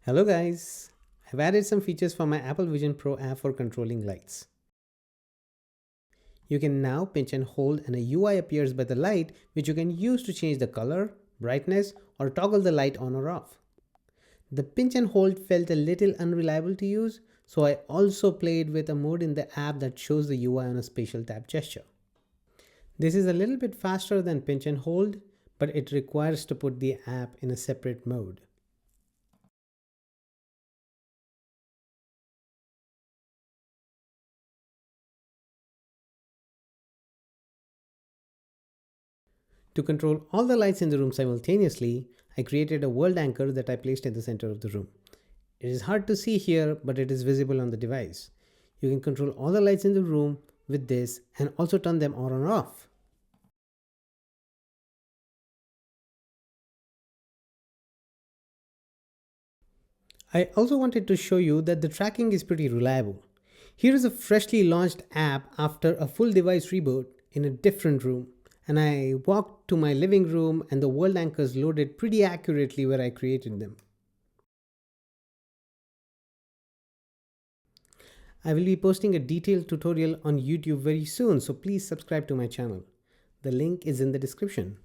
Hello guys! I've added some features for my Apple Vision Pro app for controlling lights. You can now pinch and hold and a UI appears by the light which you can use to change the color, brightness or toggle the light on or off. The pinch and hold felt a little unreliable to use, so I also played with a mode in the app that shows the UI on a spatial tap gesture. This is a little bit faster than pinch and hold, but it requires to put the app in a separate mode. To control all the lights in the room simultaneously, I created a world anchor that I placed in the center of the room. It is hard to see here, but it is visible on the device. You can control all the lights in the room with this and also turn them on or off. I also wanted to show you that the tracking is pretty reliable. Here is a freshly launched app after a full device reboot in a different room, and I walked to my living room and the world anchors loaded pretty accurately where I created them. I will be posting a detailed tutorial on YouTube very soon, so please subscribe to my channel. The link is in the description.